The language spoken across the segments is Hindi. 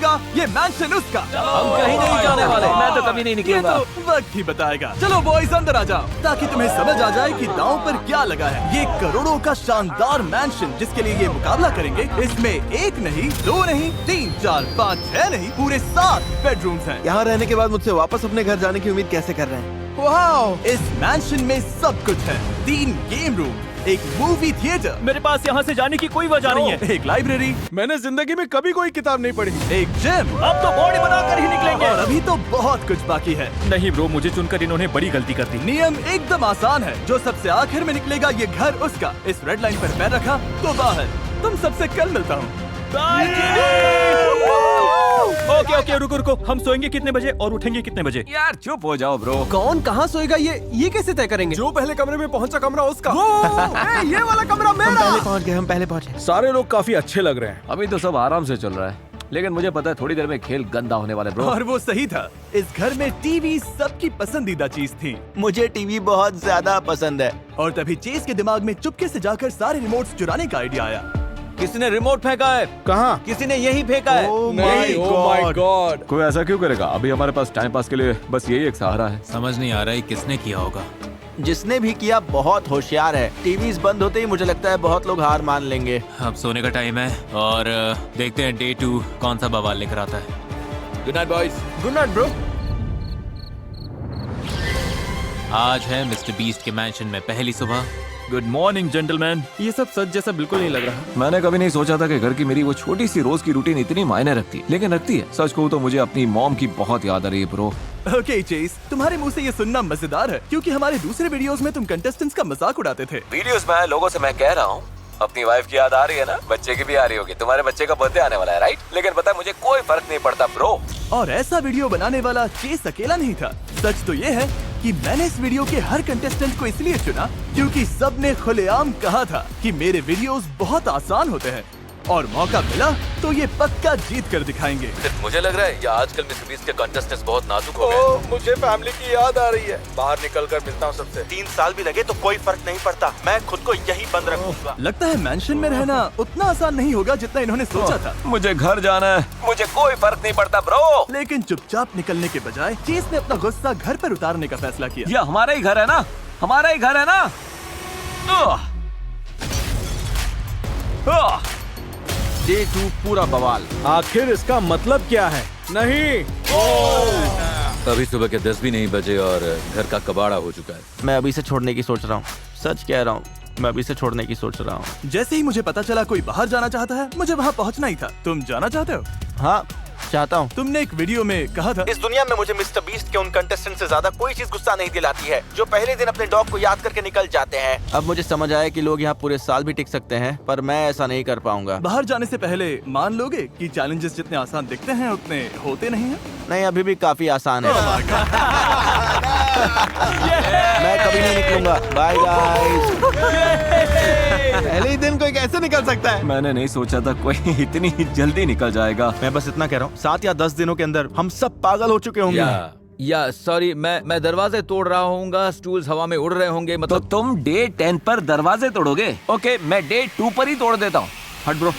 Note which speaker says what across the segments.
Speaker 1: निकलेगा ये मैंशन उसका।
Speaker 2: हम कहीं नहीं जाने वाले। मैं तो कभी नहीं निकलूंगा।
Speaker 1: ये तो वक्त ही बताएगा। चलो बॉयज अंदर आ जाओ ताकि तुम्हें समझ आ जाए कि दांव पर क्या लगा है। ये करोड़ों का शानदार मैंशन जिसके लिए ये मुकाबला करेंगे, इसमें 1 नहीं 2 नहीं 3 4 5 6 नहीं पूरे 7 बेडरूम्स हैं।
Speaker 3: यहाँ रहने के बाद मुझसे वापस अपने घर जाने की उम्मीद कैसे कर रहे हैं?
Speaker 1: वाओ! इस मैंशन में सब कुछ है। 3 गेम रूम, एक मूवी थिएटर,
Speaker 2: मेरे पास यहाँ से जाने की कोई वजह नहीं है।
Speaker 1: एक लाइब्रेरी,
Speaker 3: मैंने जिंदगी में कभी कोई किताब नहीं पढ़ी।
Speaker 1: एक जिम
Speaker 2: अब तो बॉडी बनाकर ही निकलेंगे।
Speaker 1: और अभी तो बहुत कुछ बाकी है।
Speaker 2: नहीं ब्रो, मुझे चुनकर इन्होंने बड़ी गलती कर दी।
Speaker 1: नियम एकदम आसान है, जो सबसे आखिर में निकलेगा ये घर उसका। इस रेड लाइन पर पैर रखा तो बाहर। तुम सबसे कल मिलता हूँ।
Speaker 2: ओके ओके, रुको रुको, हम सोएंगे कितने बजे और उठेंगे कितने बजे?
Speaker 4: यार चुप हो जाओ ब्रो।
Speaker 3: कौन कहाँ सोएगा ये कैसे तय करेंगे? जो पहले कमरे में पहुंचा कमरा उसका। ये वाला कमरा मेरा। हम पहले पहुंच गए।
Speaker 5: सारे लोग काफी अच्छे लग रहे हैं।
Speaker 4: अभी तो सब आराम से चल रहा है, लेकिन मुझे पता है थोड़ी देर में खेल गंदा होने वाला है ब्रो।
Speaker 1: और वो सही था। इस घर में टीवी सबकी पसंदीदा चीज थी।
Speaker 3: मुझे टीवी बहुत ज्यादा पसंद है।
Speaker 1: और तभी चेस के दिमाग में चुपके से जाकर सारे रिमोट्स चुराने का आइडिया आया।
Speaker 2: किसने रिमोट फेंका है?
Speaker 5: कहाँ?
Speaker 2: किसी ने यही फेंका है।
Speaker 5: Oh my God!
Speaker 4: कोई ऐसा क्यों करेगा? अभी हमारे पास टाइम पास के लिए बस यही एक सहारा है।
Speaker 6: समझ नहीं आ रहा है किसने किया होगा।
Speaker 3: जिसने भी किया बहुत होशियार है। टीवीज बंद होते ही मुझे लगता है बहुत लोग हार मान लेंगे।
Speaker 6: अब सोने का टाइम है और देखते हैं डे 2 कौन सा बवाल लेकर आता है।
Speaker 2: Good night boys.
Speaker 5: Good night bro.
Speaker 6: आज है मिस्टर बीस्ट के मैंशन में पहली सुबह।
Speaker 2: Good morning gentleman.
Speaker 5: ये सब सच जैसा बिल्कुल नहीं लग रहा।
Speaker 4: मैंने कभी नहीं सोचा था कि घर की मेरी वो छोटी सी रोज की रूटीन इतनी मायने रखती है, लेकिन रखती है। सच कहूँ तो मुझे अपनी मॉम की बहुत याद आ रही है ब्रो।
Speaker 1: ओके चेस, तुम्हारे मुंह से ये सुनना मजेदार है क्योंकि हमारे दूसरे वीडियोस में तुम कंटेस्टेंट्स का मजाक उड़ाते थे।
Speaker 4: वीडियोस में लोगों से मैं कह रहा हूँ अपनी वाइफ की याद आ रही है ना, बच्चे की भी आ रही होगी। तुम्हारे बच्चे का बर्थडे आने वाला है राइट? लेकिन पता है मुझे कोई फर्क नहीं पड़ता ब्रो।
Speaker 1: और ऐसा वीडियो बनाने वाला चेस अकेला नहीं था। सच तो ये है कि मैंने इस वीडियो के हर कंटेस्टेंट को इसलिए चुना क्योंकि सबने खुलेआम कहा था कि मेरे वीडियोस बहुत आसान होते हैं और मौका मिला तो ये पक्का जीत कर दिखाएंगे।
Speaker 4: मुझे लग रहा है ये आजकल मिस्टर बीस्ट के कंटेस्टेंट्स बहुत नाजुक हो गए।
Speaker 5: मुझे फैमिली की याद आ रही है। बाहर निकल कर मिलता हूँ सबसे।
Speaker 3: 3 साल भी लगे तो कोई फर्क नहीं पड़ता। मैं खुद को यही बंद रखूंगा।
Speaker 1: लगता है मैंशन में रहना उतना आसान नहीं होगा जितना इन्होंने सोचा था।
Speaker 4: मुझे घर जाना है, मुझे कोई फर्क नहीं पड़ता ब्रो।
Speaker 1: लेकिन चुपचाप निकलने के बजाय चेस ने अपना गुस्सा घर पर उतारने का फैसला किया।
Speaker 4: ये हमारा ही घर है ना, हमारा ही घर है ना।
Speaker 3: डे 2 पूरा बवाल।
Speaker 5: आखिर इसका मतलब क्या है? नहीं।
Speaker 4: अभी सुबह के 10 भी नहीं बजे और घर का कबाड़ा हो चुका है।
Speaker 3: मैं अभी से छोड़ने की सोच रहा हूँ। सच कह रहा हूँ, मैं अभी से छोड़ने की सोच रहा हूँ।
Speaker 1: जैसे ही मुझे पता चला कोई बाहर जाना चाहता है, मुझे वहाँ पहुँचना ही था। तुम जाना चाहते हो?
Speaker 3: हाँ चाहता हूँ।
Speaker 1: तुमने एक वीडियो में कहा था
Speaker 3: इस दुनिया में मुझे मिस्टर बीस्ट के उन कंटेस्टेंट से ज्यादा कोई चीज गुस्सा नहीं दिलाती है जो पहले दिन अपने डॉग को याद करके निकल जाते हैं। अब मुझे समझ आया कि लोग यहाँ पूरे साल भी टिक सकते हैं, पर मैं ऐसा नहीं कर पाऊंगा।
Speaker 1: बाहर जाने से पहले मान लोगे कि चैलेंजेस जितने आसान दिखते हैं उतने होते नहीं हैं?
Speaker 3: नहीं, अभी भी काफी आसान है। मैं कभी नहीं निकलूंगा। Bye guys. पहले ही दिन कोई कैसे निकल सकता है?
Speaker 4: मैंने नहीं सोचा था कोई इतनी जल्दी निकल जाएगा।
Speaker 3: मैं बस इतना कह रहा हूँ, 7 या 10 दिनों के अंदर हम सब पागल हो चुके होंगे।
Speaker 2: या सॉरी, मैं दरवाजे तोड़ रहा हूँ, स्टूल्स हवा में उड़ रहे होंगे।
Speaker 4: तो
Speaker 2: मतलब
Speaker 4: तुम डे 10 पर दरवाजे तोड़ोगे? ओके, मैं डे 2 पर ही तोड़ देता हूँ।
Speaker 3: हट ब्रो।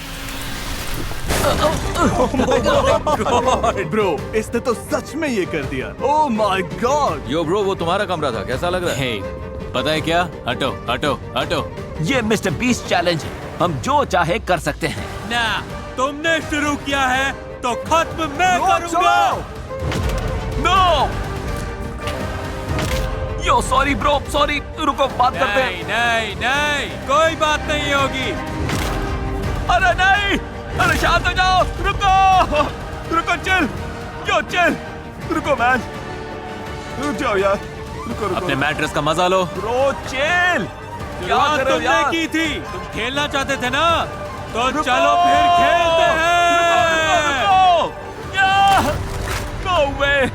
Speaker 1: ब्रो, इसने तो सच में ये कर दिया। Oh my God.
Speaker 2: Yo bro, वो तुम्हारा कमरा था, कैसा लग रहा है?
Speaker 6: हे, पता है क्या? हटो हटो हटो।
Speaker 4: ये मिस्टर बीस्ट चैलेंज है, हम जो चाहे कर सकते हैं।
Speaker 6: ना, तुमने शुरू किया है तो खत्म मैं करूंगा।
Speaker 4: नो! यो सॉरी ब्रो, सॉरी। रुको, बात करते हैं।
Speaker 6: नहीं नहीं नहीं, कोई बात नहीं होगी।
Speaker 4: अरे नहीं, अरे शांत हो जाओ। रुको रुको, चिल। यो चिल, रुको मैन, रुक जाओ यार। रुको
Speaker 6: अपने मैट्रेस का मजा लो।
Speaker 4: Bro chill. क्या
Speaker 6: क्या
Speaker 4: कर रहे हो
Speaker 6: तुमने
Speaker 4: यार?
Speaker 6: की थी? तुम खेलना चाहते थे ना, तो चलो फिर खेलते हैं।
Speaker 4: नो वे।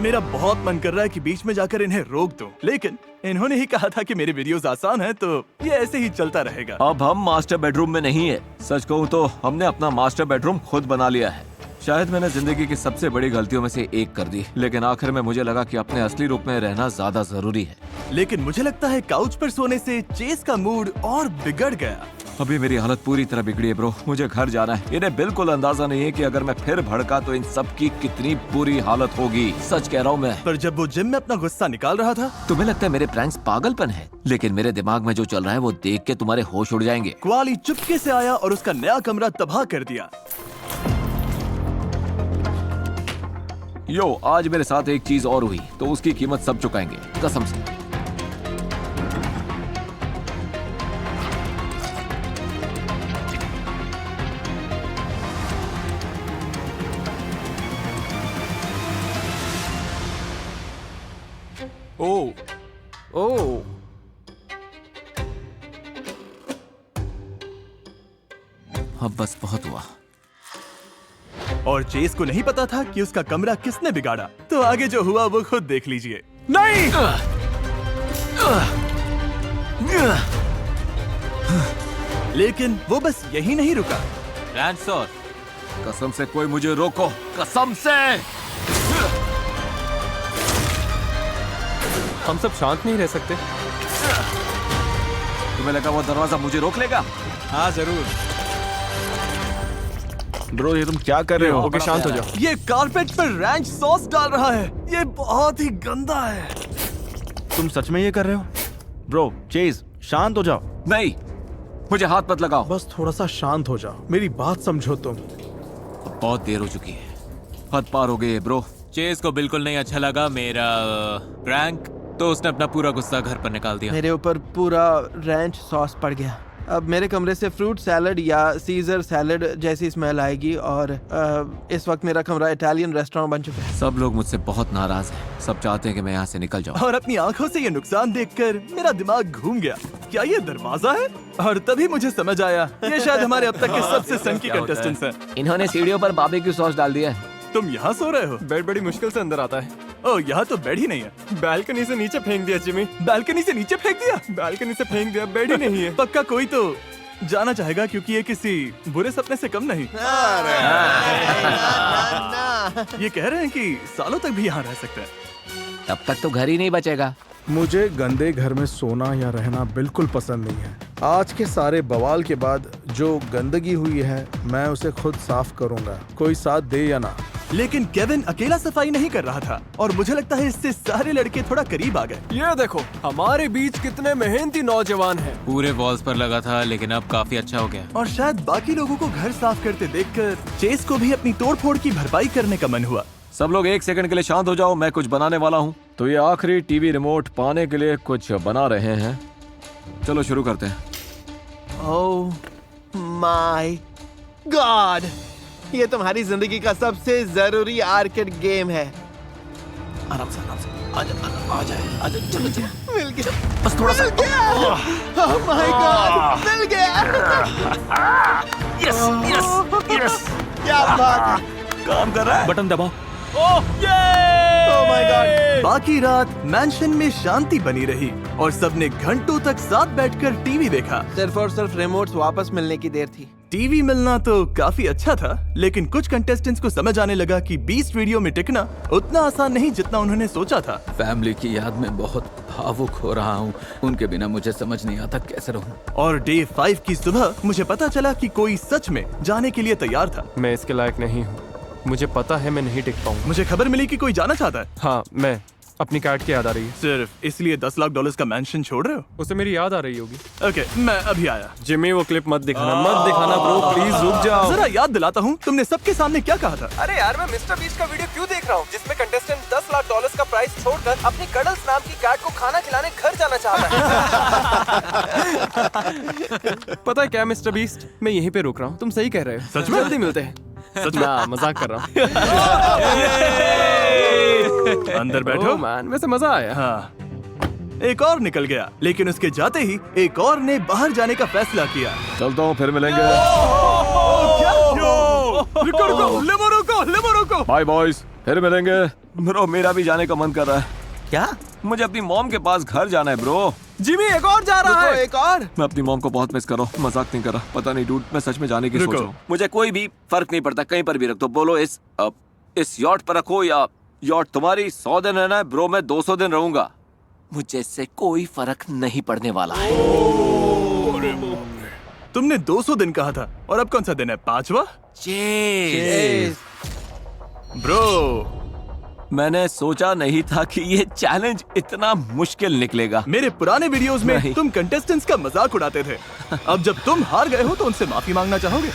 Speaker 1: मेरा बहुत मन कर रहा है कि बीच में जाकर इन्हें रोक दूं, लेकिन इन्होंने ही कहा था कि मेरे वीडियोस आसान हैं, तो ये ऐसे ही चलता रहेगा।
Speaker 4: अब हम मास्टर बेडरूम में नहीं है। सच कहूँ तो हमने अपना मास्टर बेडरूम खुद बना लिया है। शायद मैंने जिंदगी की सबसे बड़ी गलतियों में से एक कर दी, लेकिन आखिर में मुझे लगा कि अपने असली रूप में रहना ज्यादा जरूरी है।
Speaker 1: लेकिन मुझे लगता है काउच पर सोने से चेस का मूड और बिगड़ गया।
Speaker 4: अभी मेरी हालत पूरी तरह बिगड़ी है ब्रो। मुझे घर जाना है। इन्हें बिल्कुल अंदाजा नहीं है कि अगर मैं फिर भड़का तो इन सब की कितनी बुरी हालत होगी। सच कह रहा हूँ मैं।
Speaker 1: पर जब वो जिम में अपना गुस्सा निकाल रहा था,
Speaker 4: तुम्हें लगता है मेरे प्रैंक्स पागलपन है, लेकिन मेरे दिमाग में जो चल रहा है वो देख के तुम्हारे होश उड़ जाएंगे।
Speaker 1: क्वाली चुपके से आया और उसका नया कमरा तबाह कर दिया।
Speaker 4: यो, आज मेरे साथ एक चीज और हुई तो उसकी कीमत सब चुकाएंगे, कसम से।
Speaker 2: ओह,
Speaker 4: अब बस बहुत हुआ।
Speaker 1: और चेस को नहीं पता था कि उसका कमरा किसने बिगाड़ा। तो आगे जो हुआ वो खुद देख लीजिए। नहीं, लेकिन वो बस यही नहीं रुका।
Speaker 6: रैंच सर,
Speaker 4: कसम से कोई मुझे रोको, कसम से।
Speaker 7: हम सब शांत नहीं रह सकते।
Speaker 4: तुम्हें लगा वो दरवाजा मुझे रोक लेगा?
Speaker 7: हाँ जरूर।
Speaker 5: ब्रो ये तुम क्या कर रहे हो?
Speaker 7: ओके शांत हो जाओ।
Speaker 1: ये कारपेट पर रैंच सॉस डाल रहा है। ये बहुत ही गंदा है।
Speaker 5: तुम सच में ये कर रहे हो? ब्रो चेज शांत हो जाओ।
Speaker 4: नहीं, मुझे हाथ मत लगाओ।
Speaker 7: बस थोड़ा सा शांत हो जाओ, मेरी बात समझो तुम।
Speaker 4: बहुत देर हो चुकी है, हद पार हो गई है ब्रो।
Speaker 6: चेस को बिल्कुल नहीं अच्छा लगा मेरा प्रैंक, तो उसने अपना पूरा गुस्सा घर पर निकाल दिया।
Speaker 8: मेरे ऊपर पूरा रैंच सॉस पड़ गया। अब मेरे कमरे से फ्रूट सैलड या सीजर सैलड जैसी स्मेल आएगी और इस वक्त मेरा कमरा इटालियन रेस्टोरेंट बन चुका है।
Speaker 4: सब लोग मुझसे बहुत नाराज हैं। सब चाहते हैं कि मैं यहाँ से निकल जाऊँ।
Speaker 1: और अपनी आंखों से ये नुकसान देखकर मेरा दिमाग घूम गया। क्या ये दरवाजा है? और तभी मुझे समझ आया, ये शायद हमारे अब तक के सबसे सनकी कंटेस्टेंट्स हैं।
Speaker 2: इन्होंने सीढ़ियों पर बारबेक्यू सॉस डाल दिया है।
Speaker 1: तुम यहाँ सो रहे हो?
Speaker 7: बेड बड़ी मुश्किल से अंदर आता है।
Speaker 1: ओह, यहाँ तो बेड ही नहीं है।
Speaker 7: बालकनी से नीचे फेंक दिया जिमी।
Speaker 1: बालकनी से नीचे फेंक दिया?
Speaker 7: बालकनी से फेंक दिया, बेड ही नहीं है।
Speaker 1: पक्का कोई तो जाना चाहेगा, क्योंकि ये किसी बुरे सपने से कम नहीं। ये कह रहे हैं कि सालों तक भी यहाँ रह सकते हैं।
Speaker 2: तब तक तो घर ही नहीं बचेगा।
Speaker 9: मुझे गंदे घर में सोना या रहना बिल्कुल पसंद नहीं है। आज के सारे बवाल के बाद जो गंदगी हुई है मैं उसे खुद साफ करूंगा, कोई साथ दे या ना।
Speaker 1: लेकिन केविन अकेला सफाई नहीं कर रहा था और मुझे लगता है इससे सारे लड़के थोड़ा करीब आ गए।
Speaker 7: ये देखो हमारे बीच कितने मेहनती नौजवान हैं।
Speaker 6: पूरे वॉल्स पर लगा था, लेकिन अब काफी अच्छा हो गया।
Speaker 1: और शायद बाकी लोगों को घर साफ करते देखकर चेस को भी अपनी तोड़फोड़ की भरपाई करने का मन हुआ।
Speaker 4: सब लोग एक सेकंड के लिए शांत हो जाओ, मैं कुछ बनाने वाला हूँ। तो ये आखिरी टीवी रिमोट पाने के लिए कुछ बना रहे हैं। चलो शुरू करते हैं।
Speaker 8: ओह माय गॉड, ये तुम्हारी जिंदगी का सबसे जरूरी आर्केड गेम है।
Speaker 3: आराम से आ जाए चलो चलो।
Speaker 8: मिल गया,
Speaker 3: बस थोड़ा सा।
Speaker 8: ओह माय गॉड, मिल गया।
Speaker 3: यस यस यस,
Speaker 8: क्या बात है।
Speaker 3: काम कर रहा है।
Speaker 6: बटन दबाओ।
Speaker 8: Oh my God.
Speaker 1: बाकी रात मैंशन में शांति बनी रही और सबने घंटों तक साथ बैठकर टीवी देखा।
Speaker 8: सिर्फ और सिर्फ रिमोट्स वापस मिलने की देर थी।
Speaker 1: टीवी मिलना तो काफी अच्छा था, लेकिन कुछ कंटेस्टेंट्स को समझ आने लगा कि 20 वीडियो में टिकना उतना आसान नहीं जितना उन्होंने सोचा था।
Speaker 2: फैमिली की याद में बहुत भावुक हो रहा हूँ। उनके बिना मुझे समझ नहीं आता कैसे रहूँ।
Speaker 1: और डे 5 की सुबह मुझे पता चला कि कोई सच में जाने के लिए तैयार था।
Speaker 7: मैं इसके लायक नहीं हूँ, मुझे पता है मैं नहीं टिक पाऊंगा।
Speaker 1: मुझे खबर मिली कि कोई जाना चाहता है।
Speaker 7: हाँ, मैं अपनी कैट की याद आ रही है।
Speaker 1: सिर्फ इसलिए $10 लाख का मैंशन छोड़ रहे हो?
Speaker 7: उसे मेरी याद आ रही होगी।
Speaker 1: ओके, मैं अभी आया।
Speaker 7: जिमी वो क्लिप मत दिखाना ब्रो, प्लीज रुक जाओ।
Speaker 1: जरा याद दिलाता हूँ, तुमने सबके सामने क्या कहा था?
Speaker 8: अरे यार, मैं मिस्टर बीस्ट का वीडियो क्यों देख रहा हूँ जिसमें कंटेस्टेंट $10 लाख का प्राइस छोड़कर अपनी कडल्स नाम की कैट को खाना खिलाने घर जाना चाहता है।
Speaker 7: पता है क्या मिस्टर बीस्ट, मैं यहीं पे रुक रहा हूँ। तुम सही कह रहे हो।
Speaker 1: सच में?
Speaker 7: जल्दी मिलते हैं।
Speaker 1: सच में?
Speaker 7: ना, मजाक कर रहा हूँ।
Speaker 1: अंदर बैठो।
Speaker 7: ओह मैन, वैसे मजा आया।
Speaker 1: हाँ, एक और निकल गया, लेकिन उसके जाते ही एक और ने बाहर जाने का फैसला किया।
Speaker 4: चलता हूँ, फिर मिलेंगे।
Speaker 1: रुको।
Speaker 4: बाय बॉयज, फिर मिलेंगे। ब्रो मेरा भी जाने का मन कर रहा है।
Speaker 3: क्या?
Speaker 4: मुझे अपनी मॉम के पास घर जाना है ब्रो।
Speaker 7: जिमी एक और जा रहा है।
Speaker 8: एक और।
Speaker 4: मैं अपनी मॉम को बहुत मिस कर रहा हूँ। मजाक नहीं कर रहा। पता नहीं डूड, मैं सच में जाने की सोच
Speaker 1: रुको।
Speaker 4: रहा हूँ। मुझे कोई भी फर्क नहीं पड़ता, कहीं पर भी रख दो। बोलो इस यॉट पर रखो या यॉट तुम्हारी 100 दिन रहना है ब्रो, मैं 200 दिन रहूंगा। मुझे इससे कोई फर्क नहीं पड़ने वाला है।
Speaker 1: तुमने 200 दिन कहा था और अब कौन सा दिन है? 5वां?
Speaker 8: चेज।
Speaker 1: ब्रो,
Speaker 4: मैंने सोचा नहीं था कि ये चैलेंज इतना मुश्किल निकलेगा।
Speaker 1: मेरे पुराने वीडियोस में
Speaker 4: नहीं।
Speaker 1: तुम कंटेस्टेंट्स का मजाक उड़ाते थे। अब जब तुम हार गए हो तो उनसे माफी मांगना चाहोगे?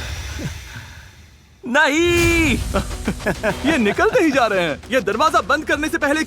Speaker 4: नहीं।
Speaker 1: ये निकलते ही जा रहे हैं। ये दरवाजा बंद करने से पहले